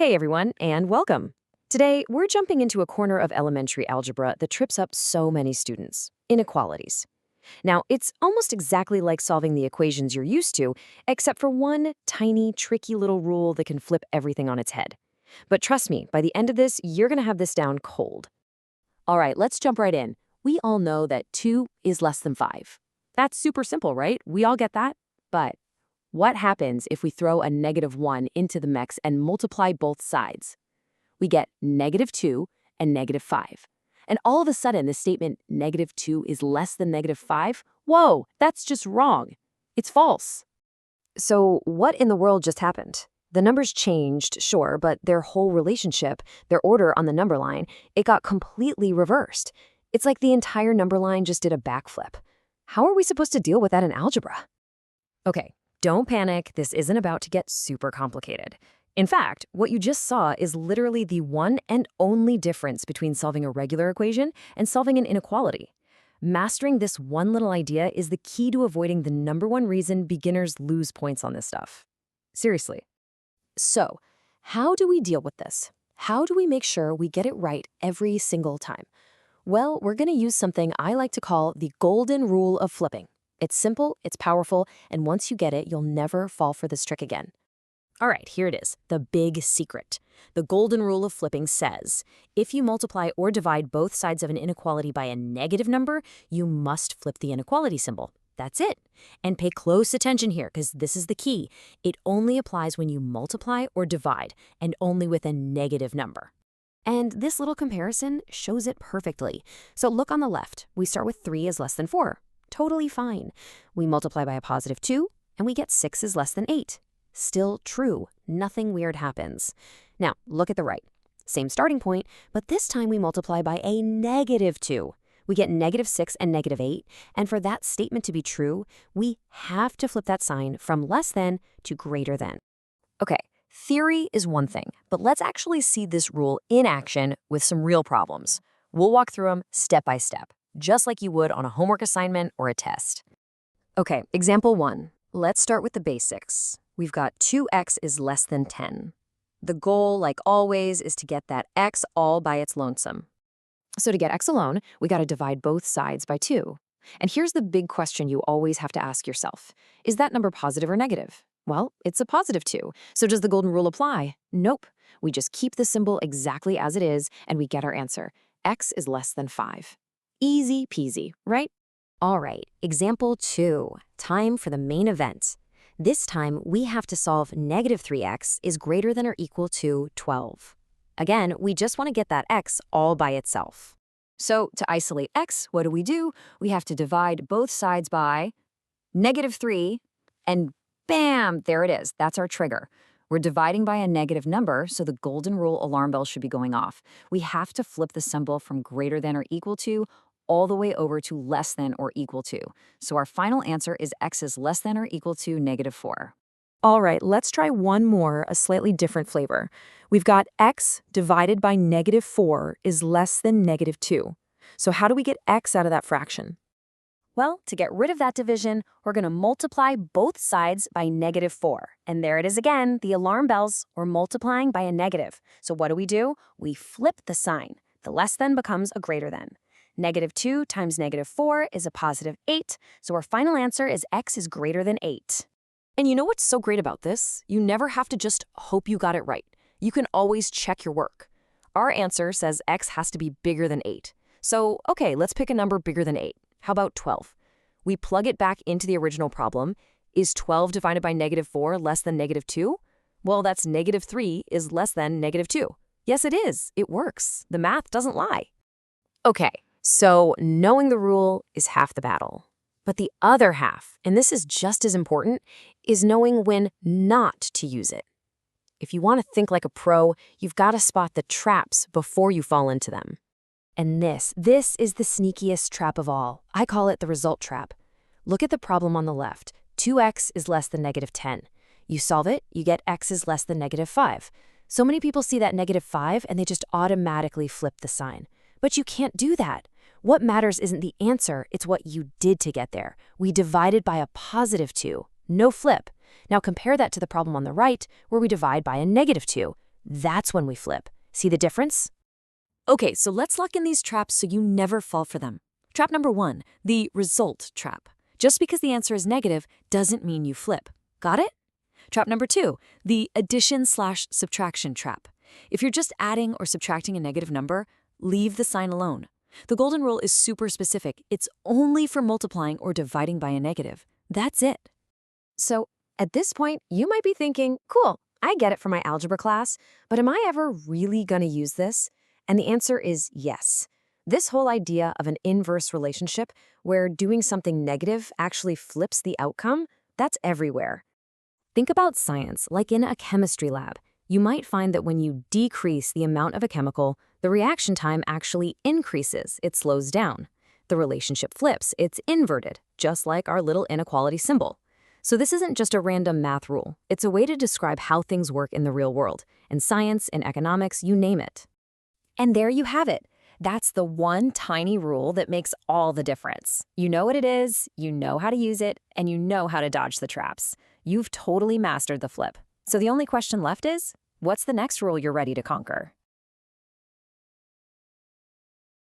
Hey everyone, and welcome. Today, we're jumping into a corner of elementary algebra that trips up so many students: inequalities. Now, it's almost exactly like solving the equations you're used to, except for one tiny, tricky little rule that can flip everything on its head. But trust me, by the end of this, you're going to have this down cold. All right, let's jump right in. We all know that 2 is less than 5. That's super simple, right? We all get that? But what happens if we throw a -1 into the mix and multiply both sides? We get -2 and -5. And all of a sudden, the statement -2 is less than -5? Whoa, that's just wrong. It's false. So what in the world just happened? The numbers changed, sure, but their whole relationship, their order on the number line, it got completely reversed. It's like the entire number line just did a backflip. How are we supposed to deal with that in algebra? Okay, don't panic. This isn't about to get super complicated. In fact, what you just saw is literally the one and only difference between solving a regular equation and solving an inequality. Mastering this one little idea is the key to avoiding the #1 reason beginners lose points on this stuff. Seriously. So, how do we deal with this? How do we make sure we get it right every single time? Well, we're going to use something I like to call the golden rule of flipping. It's simple, it's powerful, and once you get it, you'll never fall for this trick again. All right, here it is, the big secret. The golden rule of flipping says, if you multiply or divide both sides of an inequality by a negative number, you must flip the inequality symbol. That's it. And pay close attention here, because this is the key. It only applies when you multiply or divide, and only with a negative number. And this little comparison shows it perfectly. So look on the left. We start with 3 is less than 4. Totally fine. We multiply by a +2, and we get 6 is less than 8. Still true. Nothing weird happens. Now, look at the right. Same starting point, but this time we multiply by a -2. We get -6 and -8, and for that statement to be true, we have to flip that sign from less than to greater than. Okay, theory is one thing, but let's actually see this rule in action with some real problems. We'll walk through them step by step, just like you would on a homework assignment or a test. Okay, example 1. Let's start with the basics. We've got 2x is less than 10. The goal, like always, is to get that x all by its lonesome. So to get x alone, we got to divide both sides by 2. And here's the big question you always have to ask yourself. Is that number positive or negative? Well, it's a +2. So does the golden rule apply? Nope. We just keep the symbol exactly as it is, and we get our answer. X is less than 5. Easy peasy, right? All right, example 2. Time for the main event. This time, we have to solve -3x is greater than or equal to 12. Again, we just want to get that x all by itself. So to isolate x, what do? We have to divide both sides by -3, and bam, there it is. That's our trigger. We're dividing by a negative number, so the golden rule alarm bell should be going off. We have to flip the symbol from greater than or equal to all the way over to less than or equal to. So our final answer is x is less than or equal to -4. All right, let's try one more, a slightly different flavor. We've got x divided by -4 is less than -2. So how do we get x out of that fraction? Well, to get rid of that division, we're going to multiply both sides by -4. And there it is again, the alarm bells. We're multiplying by a negative. So what do? We flip the sign. The less than becomes a greater than. -2 times -4 is a +8, so our final answer is x is greater than 8. And you know what's so great about this? You never have to just hope you got it right. You can always check your work. Our answer says x has to be bigger than 8. So, okay, let's pick a number bigger than 8. How about 12? We plug it back into the original problem. Is 12 divided by -4 less than -2? Well, that's -3 is less than -2. Yes, it is. It works. The math doesn't lie. Okay. So knowing the rule is half the battle. But the other half, and this is just as important, is knowing when not to use it. If you want to think like a pro, you've got to spot the traps before you fall into them. And this is the sneakiest trap of all. I call it the result trap. Look at the problem on the left. 2x is less than -10. You solve it, you get x is less than -5. So many people see that -5 and they just automatically flip the sign. But you can't do that. What matters isn't the answer, it's what you did to get there. We divided by a +2. No flip. Now compare that to the problem on the right, where we divide by a -2. That's when we flip. See the difference? Okay, so let's lock in these traps so you never fall for them. Trap number 1, the result trap. Just because the answer is negative doesn't mean you flip. Got it? Trap number 2, the addition/subtraction trap. If you're just adding or subtracting a negative number, leave the sign alone. The golden rule is super specific. It's only for multiplying or dividing by a negative. That's it. So, at this point, you might be thinking, cool, I get it from my algebra class, but am I ever really going to use this? And the answer is yes. This whole idea of an inverse relationship, where doing something negative actually flips the outcome, that's everywhere. Think about science, like in a chemistry lab. You might find that when you decrease the amount of a chemical, the reaction time actually increases, it slows down. The relationship flips, it's inverted, just like our little inequality symbol. So this isn't just a random math rule. It's a way to describe how things work in the real world, in science, in economics, you name it. And there you have it. That's the one tiny rule that makes all the difference. You know what it is, you know how to use it, and you know how to dodge the traps. You've totally mastered the flip. So the only question left is, what's the next rule you're ready to conquer?